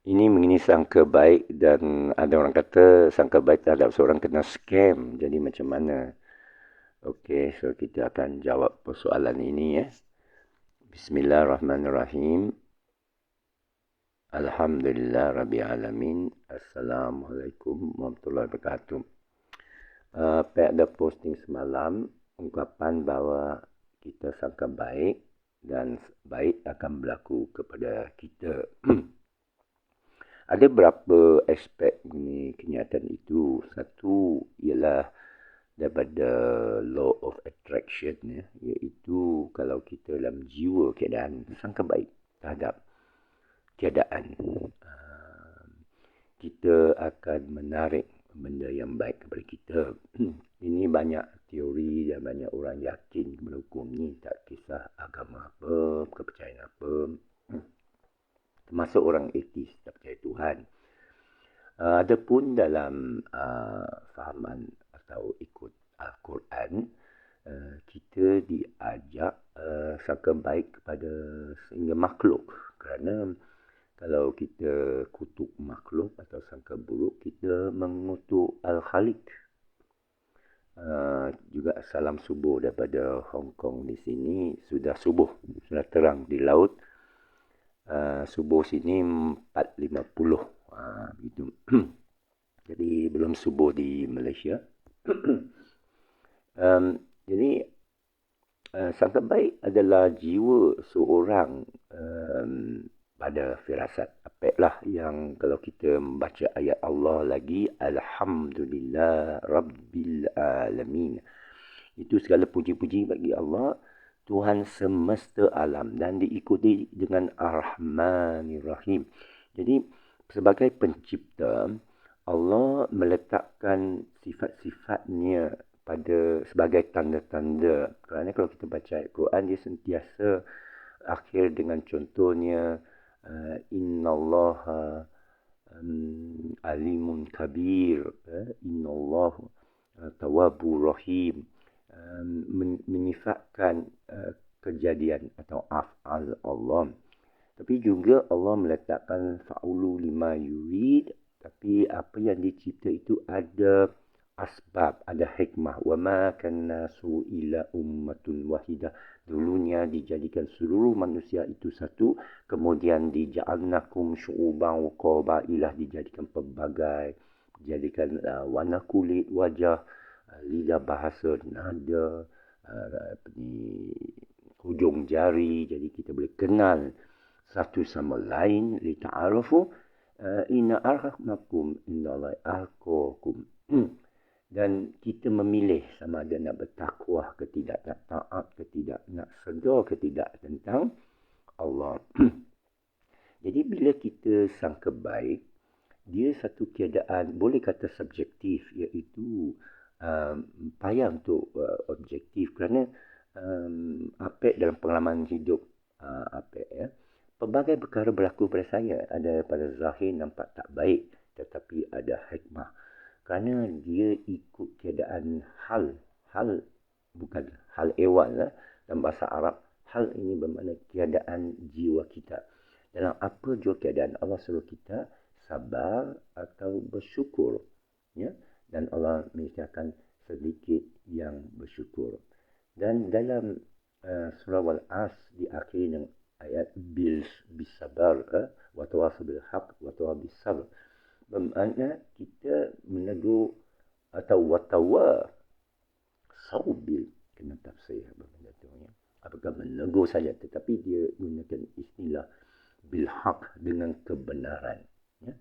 Ini mengenai sangka baik dan ada orang kata sangka baik terhadap seorang kena scam. Jadi macam mana? Okey, so kita akan jawab persoalan ini ya. Bismillahirrahmanirrahim. Alhamdulillah Rabbil Alamin. Assalamualaikum warahmatullahi wabarakatuh. Pak ada posting semalam ungkapan bahawa kita sangka baik dan baik akan berlaku kepada kita. Ada beberapa aspek mengenai kenyataan itu. Satu ialah daripada law of attraction ya, iaitu kalau kita dalam jiwa keadaan sangka baik terhadap keadaan, kita akan menarik benda yang baik kepada kita. Ini banyak teori dan banyak orang yakin kepada hukum ni, tak kisah agama apa, kepercayaan apa, termasuk orang etis tak percaya Tuhan. Adapun dalam fahaman atau ikut Al-Quran, kita diajak sangka baik kepada sehingga makhluk. Kerana kalau kita kutuk makhluk atau sangka buruk, kita mengutuk Al-Khaliq. Juga salam subuh daripada Hong Kong di sini. Sudah subuh, sudah terang di laut. Subuh sini 4.50. Begitu. Jadi belum subuh di Malaysia. Jadi sangka baik adalah jiwa seorang pada firasat. Apakah yang kalau kita membaca ayat Allah lagi, Alhamdulillah Rabbil Alamin. Itu segala puji-puji bagi Allah, Tuhan semesta alam, dan diikuti dengan Ar-Rahmanir-Rahim. Jadi sebagai pencipta, Allah meletakkan sifat-sifatnya pada sebagai tanda-tanda. Kerana kalau kita baca ayat Quran, dia sentiasa akhir dengan contohnya innallaha alimun kabir, innallaha tawwabur rahim, menyifatkan kejadian atau af'al Allah. Tapi juga Allah meletakkan fa'ulu lima yurid, tapi apa yang dicipta itu ada asbab, ada hikmah. Wa ma kana nasu illa ummatun wahidah. Dulunya dijadikan seluruh manusia itu satu, kemudian dija'alnakum syu'uban wa qabailah, dijadikan pelbagai, dijadikan warna kulit, wajah, lidah, bahasa, nada, hujung jari, jadi kita boleh kenal satu sama lain. Li ta'arufu inna arhamakum innallahi ahqakum. Dan kita memilih sama ada nak bertakwa ke tidak, nak taat ke tidak, nak sedar ke tidak tentang Allah. Jadi bila kita sangka baik, dia satu keadaan boleh kata subjektif, iaitu payah untuk objektif. Kerana apa dalam pengalaman hidup ya, pelbagai perkara berlaku pada saya. Ada pada zahir nampak tak baik, tetapi ada hikmah. Kerana dia ikut keadaan hal bukan hal ehwal lah. Dalam bahasa Arab, hal ini bermakna keadaan jiwa kita. Dalam apa jua keadaan, Allah suruh kita sabar atau bersyukur, ya. Dan Allah menyediakan sedikit yang bersyukur. Dan dalam surah Wal-As diakhiri dengan ayat bisabar, wa tawassaw bil haqq wa tawassaw bis sabr. Bermakna kita menegur atau watawa saubil, kena tafsir benda tu ya. Apakah menegur saja, tetapi dia gunakan istilah bil haq, dengan kebenaran ya.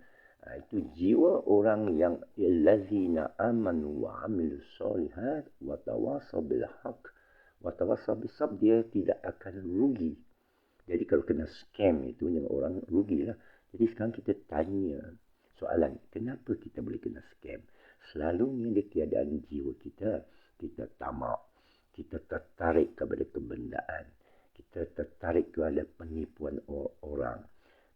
Itu jiwa orang yang allazina amanu wa amilus solihat wa tawassaw bil haq wa tawassaw bis sabr. Dia tidak akan rugi. Jadi kalau kena scam itu yang orang rugilah. Jadi sekarang kita tanya soalan, kenapa kita boleh kena scam? Selalunya di keadaan jiwa kita, kita tamak, kita tertarik kepada kebendaan, kita tertarik kepada penipuan orang.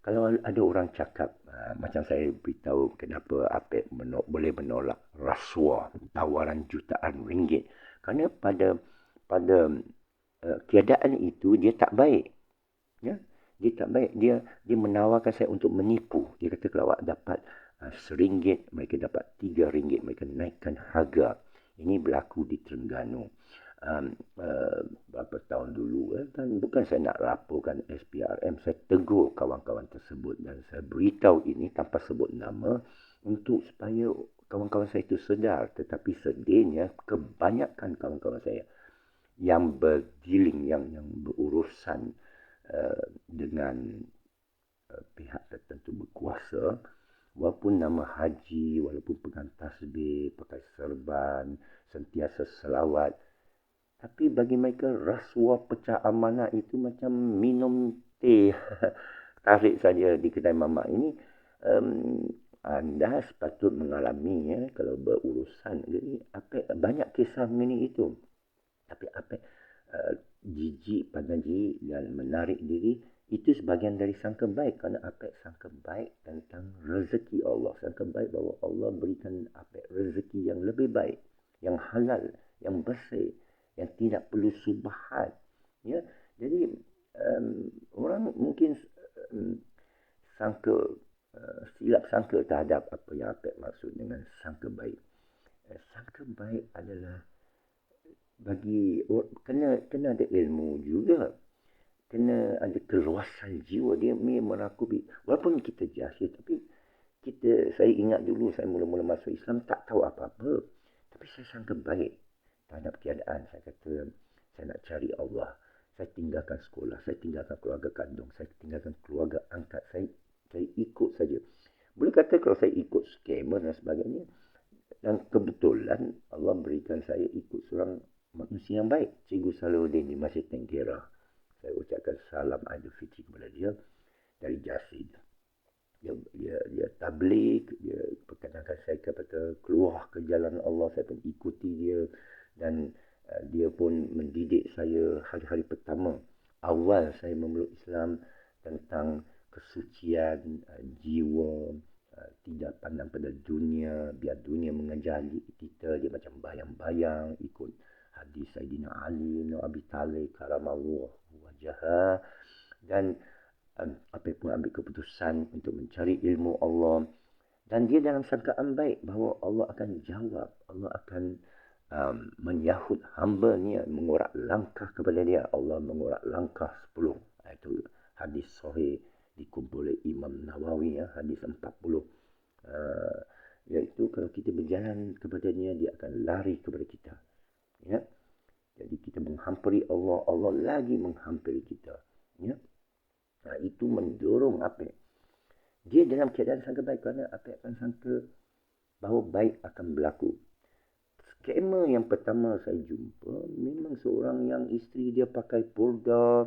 Kalau ada orang cakap, macam saya beritahu kenapa Apek boleh menolak rasuah, tawaran jutaan ringgit. Kerana pada keadaan itu dia tak baik. Ya? Dia tak baik. Dia menawarkan saya untuk menipu. Dia kata kalau awak dapat RM1, mereka dapat RM3, mereka naikkan harga. Ini berlaku di Terengganu. Berapa tahun dulu kan, bukan saya nak laporkan SPRM, saya tegur kawan-kawan tersebut dan saya beritahu ini tanpa sebut nama untuk supaya kawan-kawan saya itu sedar. Tetapi sedihnya kebanyakan kawan-kawan saya yang berdealing, yang berurusan dengan pihak tertentu berkuasa, walaupun nama haji, walaupun pegang tasbih, pakai serban, sentiasa selawat, tapi bagi mereka rasuah pecah amanah itu macam minum teh tarik saja di kedai mamak ini. Anda sepatut mengalami kalau berurusan. Jadi banyak kisah begini itu. Tapi jijik pada diri dan menarik diri itu sebahagian dari sangka baik. Kerana sangka baik tentang rezeki Allah. Sangka baik bahawa Allah berikan rezeki yang lebih baik, yang halal, yang bersih, yang tidak perlu subahat. Ya, jadi orang mungkin silap sangka terhadap apa yang maksud dengan sangka baik. Sangka baik adalah bagi kena ada ilmu juga, kena ada keluasan jiwa. Dia merangkumi, walaupun kita jahil, tapi saya ingat dulu saya mula-mula masuk Islam tak tahu apa-apa, tapi saya sangka baik terhadap keadaan. Saya kata saya nak cari Allah, saya tinggalkan sekolah, saya tinggalkan keluarga kandung, saya tinggalkan keluarga angkat, saya ikut saja. Boleh kata kalau saya ikut skamer dan sebagainya, dan kebetulan Allah berikan saya ikut seorang manusia yang baik, Cikgu Salahuddin di Masjid Tengkera. Saya ucapkan salam Aidilfitri kepada dia dari Jasid. Dia tabligh, dia perkenalkan saya kepada keluar ke jalan Allah, saya pun ikuti dia. Dan dia pun mendidik saya hari-hari pertama awal saya memeluk Islam tentang kesucian jiwa, tidak pandang pada dunia, biar dunia mengejar kita. Dia macam bayang-bayang ikut hadis Sayyidina Ali bin Abi Talib karamallahu wajhah, dan pun ambil keputusan untuk mencari ilmu Allah. Dan dia dalam sangkaan baik bahawa Allah akan jawab, Allah akan menyahut hamba-Nya, mengorak langkah kepada dia. Allah mengorak langkah 10. Itu hadis sahih dikumpul oleh Imam Nawawi, hadis 40. Iaitu kalau kita berjalan kepadanya, dia akan lari kepada kita. Ya. Jadi kita menghampiri Allah, Allah lagi menghampiri kita. Ya. Itu mendorong dia dalam keadaan sangka baik, kerana akan sangka bahawa baik akan berlaku. Skamer yang pertama saya jumpa memang seorang yang isteri dia pakai purda,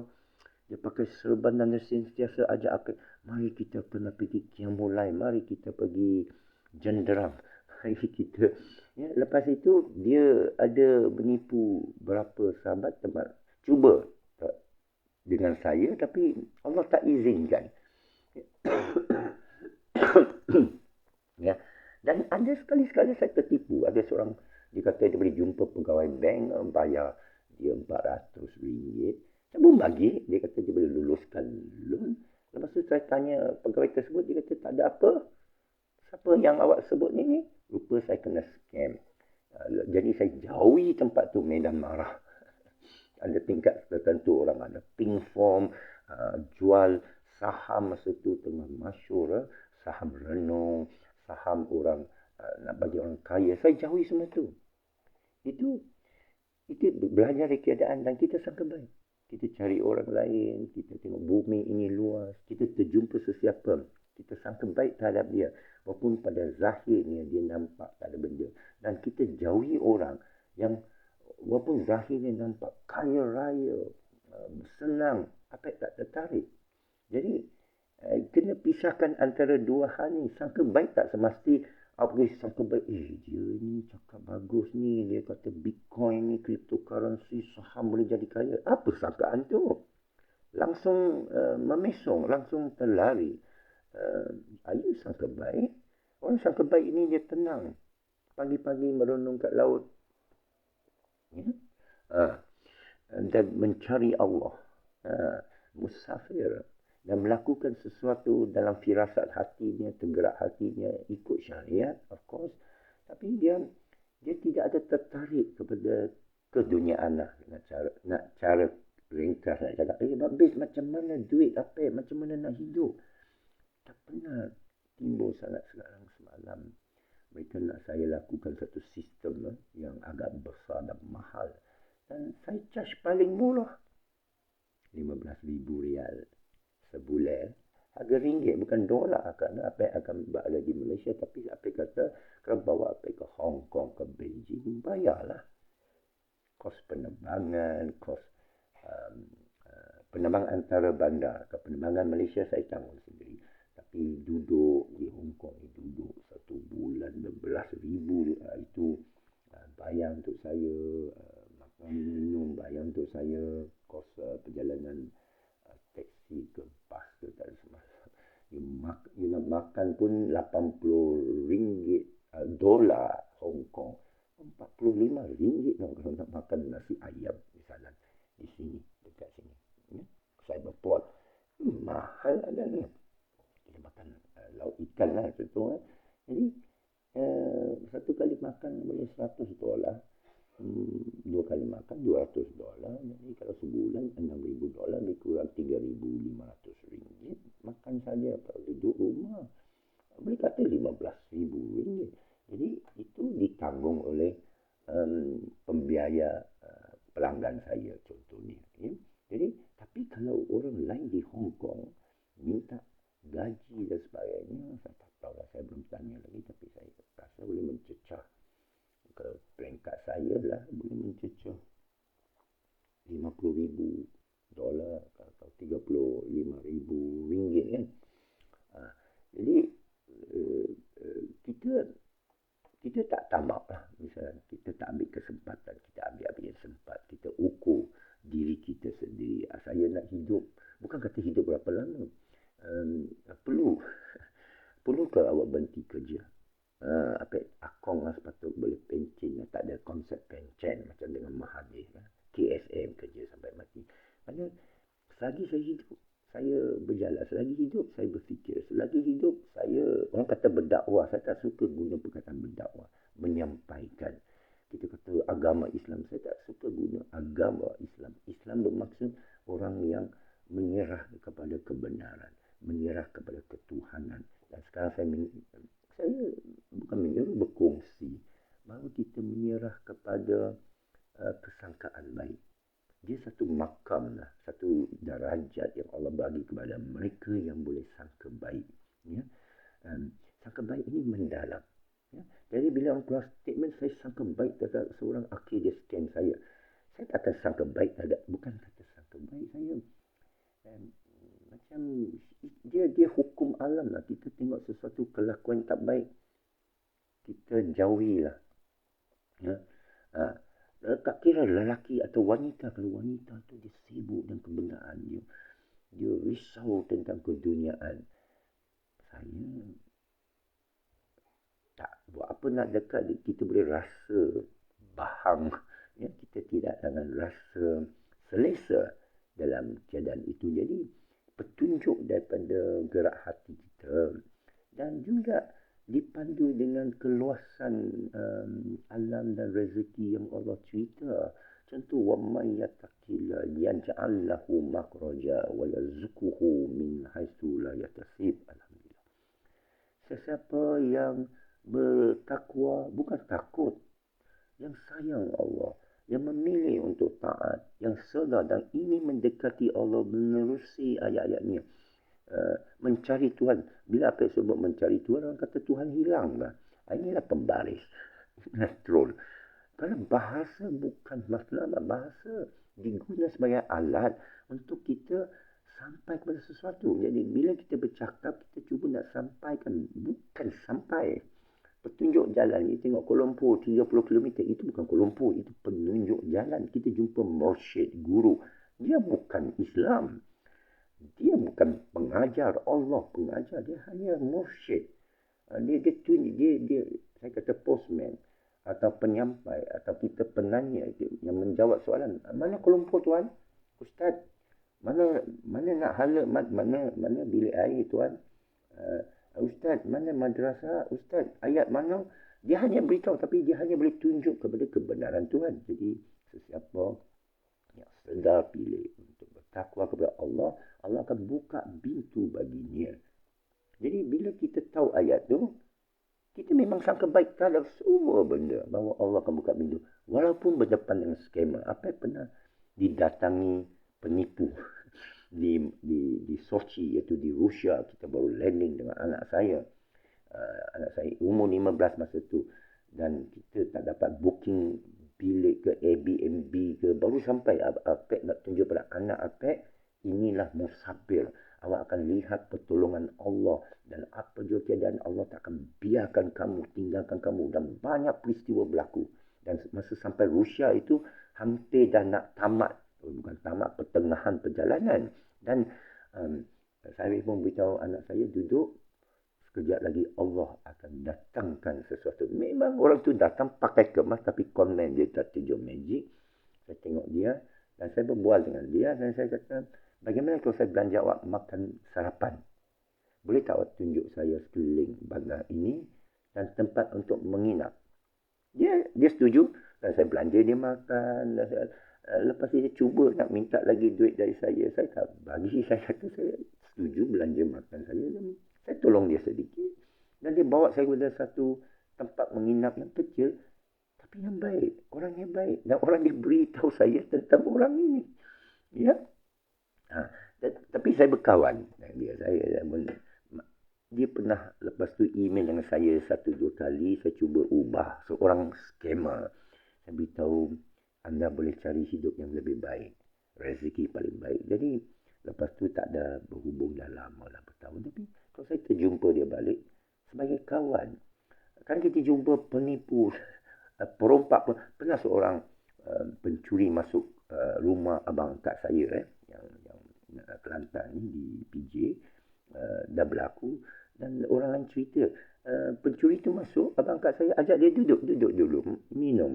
dia pakai serban dan dia sentiasa ajak mari kita pernah pergi Qiyamul Lail, mari kita pergi jenderang, mari kita. Ya, lepas itu dia ada menipu berapa sahabat teman. Cuba dengan saya, tapi Allah tak izinkan. Ya. Dan ada sekali-sekala saya tertipu. Ada seorang, dia kata dia boleh jumpa pegawai bank, bayar dia RM400. Saya pun bagi, dia kata dia boleh luluskan loan. Lepas tu saya tanya pegawai tersebut, dia kata tak ada apa. Siapa yang awak sebut ni? Lupa saya kena scam. Jadi saya jauhi tempat tu, medan marah. Ada tingkat tertentu, orang ada pink form, jual saham masa tu tengah masyur, saham renung, saham orang nak bagi orang kaya. Saya jauhi semua tu. Itu belajar dari keadaan dan kita sangka baik. Kita cari orang lain, kita tengok bumi ini luas, kita terjumpa sesiapa, kita sangka baik terhadap dia. Walaupun pada zahirnya dia nampak tak ada benda. Dan kita jauhi orang yang walaupun zahirnya nampak kaya raya, senang, tak tertarik. Jadi kena pisahkan antara dua hal ni. Sangka baik tak semesti sangka baik, dia ni cakap bagus ni, dia kata Bitcoin ni, cryptocurrency, saham boleh jadi kaya. Apa sangkaan tu? Langsung memesong, langsung terlari. Ayu sangka baik. Orang sangka baik ni dia tenang. Pagi-pagi merenung kat laut. Ya? Dan mencari Allah. Musafir. dan melakukan sesuatu dalam firasat hatinya, tergerak hatinya, ikut syariat, of course. Tapi dia tidak ada tertarik kepada keduniaan lah. Nak cara ringkas nak cakap, habis macam mana duit apa, macam mana nak hidup. Tak pernah timbul sangat sekarang semalam. Mereka nak saya lakukan satu sistem yang agak besar dan mahal. Dan saya charge paling murah. RM15,000 sebulan. Harga ringgit bukan dolar. Kerana apa yang akan berada di Malaysia. Tapi apa kata, kalau bawa apa ke Hong Kong, ke Beijing, bayarlah. Kos penerbangan, kos penerbangan antara bandar. Ke penerbangan Malaysia saya tanggung sendiri. Tapi duduk di Hong Kong, duduk 1 bulan, RM12,000 itu bayar untuk saya, makan minum, bayar untuk saya, kos perjalanan teksi ke bas ke tak ada semasa. You nak makan pun RM80 dolar Hong Kong. RM45 kalau nak makan nasi ayam misalnya di sini, dekat sini. Cyberport. Mahal ada ni. Kita makan lauk ikan lah contoh. Jadi satu kali makan boleh $100. 2 kali makan $200. Jadi kalau sebulan $6,000, lebih kurang RM3,500. Makan saja kalau duduk rumah. Boleh kata RM15,000. Jadi itu ditanggung oleh pembiaya pelanggan saya contohnya. Ya. Jadi tapi kalau orang lain di Hong Kong minta gaji dan sebagainya, saya tak tahu lah, saya belum tanya lagi, tapi saya rasa boleh mencecah. Kalau peringkat saya lah, boleh mencecah $50,000 atau RM35,000 kan. Jadi kita tak tamak lah. Misalnya kita tak ambil kesempatan, kita ambil yang sempat, kita ukur diri kita sendiri. Saya nak hidup, bukan kata hidup berapa lama. Perlu ke awak berhenti kerja? Akong lah sepatut boleh pencen. Tak ada konsep pencen macam dengan Mahathir. KSM kerja sampai mati. Maksudnya, selagi saya hidup, saya berjalan. Selagi hidup, saya berfikir. Selagi hidup, saya, orang kata berdakwah. Saya tak suka guna perkataan berdakwah. Menyampaikan. Kita kata agama Islam. Saya tak suka guna agama Islam. Islam bermaksud orang yang menyerah kepada kebenaran. Menyerah kepada ketuhanan. Dan sekarang saya bukan menyuruh berkongsi. Bahawa kita menyerah kepada kesangkaan baik. Dia satu makam lah, satu darajat yang Allah bagi kepada mereka yang boleh sangka baik. Ya? Sangka baik ini mendalam. Ya? Jadi bila orang keluar statement, saya sangka baik terhadap seorang akhir dia scam saya. Saya tak akan sangka baik terhadap, bukan kata sangka baik saya. Macam dia hukum alam lah. Kita tengok sesuatu kelakuan tak baik, kita jauhilah. Ya? Tak kira lelaki atau wanita. Kalau wanita tu dia sibuk dengan kebenaran dia risau tentang keduniaan. Saya tak buat apa nak dekat. Kita boleh rasa bahang. Ya? Kita tidak akan rasa selesa dalam keadaan itu. Jadi petunjuk daripada gerak hati kita dan juga dipandu dengan keluasan alam dan rezeki yang Allah cerita. Contoh, وَمَنْ يَتَّقِ اللَّهَ يَجْعَلْ لَهُ مَخْرَجًا وَيَرْزُقْهُ مِنْ حَيْثُ لَا يَحْتَسِبُ. Alhamdulillah. Sesiapa yang bertakwa, bukan takut, yang sayang Allah, yang memilih untuk taat, yang sedar dan ingin mendekati Allah, menerusi ayat-ayatnya, mencari Tuhan. Bila apa sebut mencari Tuhan, orang kata Tuhan hilang lah. Inilah pembaris. Troll. Kerana bahasa bukan masalah. Bahasa digunakan sebagai alat untuk kita sampai kepada sesuatu. Jadi bila kita bercakap, kita cuba nak sampaikan. Bukan sampai. Petunjuk jalan ni, tengok Kuala Lumpur 30 km. Itu bukan Kuala Lumpur. Itu penunjuk jalan. Kita jumpa mursyid, guru. Dia bukan Islam. Dia bukan pengajar. Allah pengajar. Dia hanya mursyid. Dia saya kata postman atau penyampai atau kita penanya yang menjawab soalan. Mana Kuala Lumpur tuan? Ustaz, Mana nak hala, mana bilik air tuan? Ustaz, mana madrasah? Ustaz, ayat mana? Dia hanya beritahu, tapi dia hanya boleh tunjuk kepada kebenaran Tuhan. Jadi, sesiapa yang sedar pilih untuk bertakwa kepada Allah, Allah akan buka pintu baginya. Jadi, bila kita tahu ayat tu, kita memang sangka baik terhadap semua benda bahawa Allah akan buka pintu. Walaupun berdepan dengan skema. Apa pernah didatangi penipu di Sochi, iaitu di Rusia. Kita baru landing dengan anak saya. Anak saya umur 15 masa tu. Dan kita tak dapat booking bilik ke Airbnb ke. Baru sampai Apek nak tunjuk pada anak Apek. Inilah musafir. Awak akan lihat pertolongan Allah. Dan apa jua keadaan Allah tak akan biarkan kamu, tinggalkan kamu. Dan banyak peristiwa berlaku. Dan masa sampai Rusia itu hampir dah nak tamat. Bukan tamat, pertengahan perjalanan. Dan saya pun beritahu anak saya duduk. Sekejap lagi Allah akan datangkan sesuatu. Memang orang tu datang pakai kemas. Tapi konlen dia tak tunjuk magic. Saya tengok dia. Dan saya berbual dengan dia. Dan saya kata, bagaimana kalau saya belanja awak makan sarapan? Boleh tak awak tunjuk saya sekeliling bandar ini dan tempat untuk menginap? Dia setuju. Dan saya belanja dia makan. Dan lepas dia cuba nak minta lagi duit dari saya. Saya tak bagi. Saya kata saya setuju belanja makan saya. Dan saya tolong dia sedikit. Dan dia bawa saya kepada satu tempat menginap yang kecil. Tapi yang baik. Orang yang baik. Dan orang dia beritahu saya tentang orang ini. Ya. Tapi saya berkawan dengan dia. Dia pernah lepas tu email dengan saya 1-2 kali. Saya cuba ubah seorang scammer. Saya beritahu anda boleh cari hidup yang lebih baik. Rezeki paling baik. Jadi lepas tu tak ada berhubung dah lama lah bertahun. Tapi kalau saya terjumpa dia balik sebagai kawan. Kan kita jumpa penipu. Perompak pun. Pernah seorang pencuri masuk rumah abang kat saya. Yang Kelantan ni di PJ. Dah berlaku. Dan orang lain cerita. Pencuri tu masuk. Abang kat saya ajak dia duduk dulu. Minum.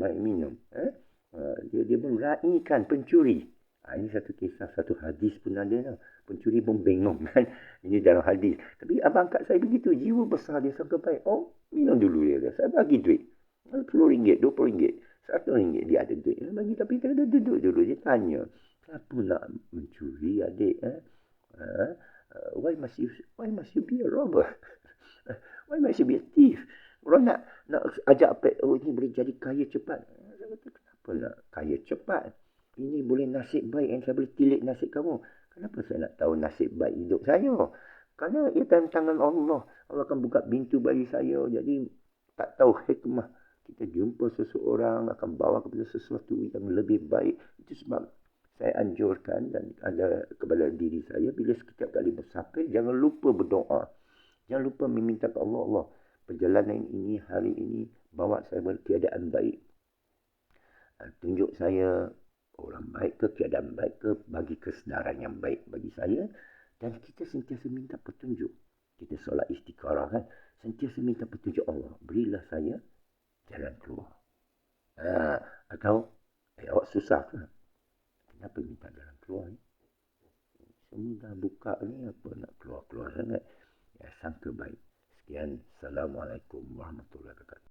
Dia pun raikan pencuri. Ini satu kisah, satu hadis pun ada lah. Pencuri pun bengong kan. Ini dalam hadis. Tapi abang kat saya begitu. Jiwa besar dia sangka baik. Oh, minum dulu dia. Saya bagi duit. RM10, RM20, RM100 dia ada duit. Bagi, tapi dia ada duduk dulu. Dia tanya. Kenapa nak mencuri adik? Why must you be a robber? Why must you be a thief? Orang nak ajak apa? Oh, ini boleh jadi kaya cepat. Saya kata, kenapa nak kaya cepat? Ini boleh nasib baik yang saya boleh tilik nasib kamu. Kenapa saya nak tahu nasib baik hidup saya? Kerana ia dalam tangan Allah. Allah akan buka pintu bagi saya. Jadi tak tahu hikmah. Kita jumpa seseorang akan bawa kepada sesuatu yang lebih baik. Itu sebab saya anjurkan dan ada kepada diri saya. Bila setiap kali bersafir, jangan lupa berdoa. Jangan lupa meminta kepada Allah. Allah, perjalanan ini, hari ini, bawa saya berkeadaan baik. Tunjuk saya orang baik ke, keadaan baik ke, bagi kesedaran yang baik bagi saya. Dan kita sentiasa minta petunjuk. Kita solat istikharah kan. Sentiasa minta petunjuk Allah. Berilah saya jalan keluar. Atau, awak susah ke? Kenapa minta jalan keluar ni? Semua dah buka ni, apa nak keluar-keluar sangat? Ya, sangka baik. Sekian. Assalamualaikum warahmatullahi wabarakatuh.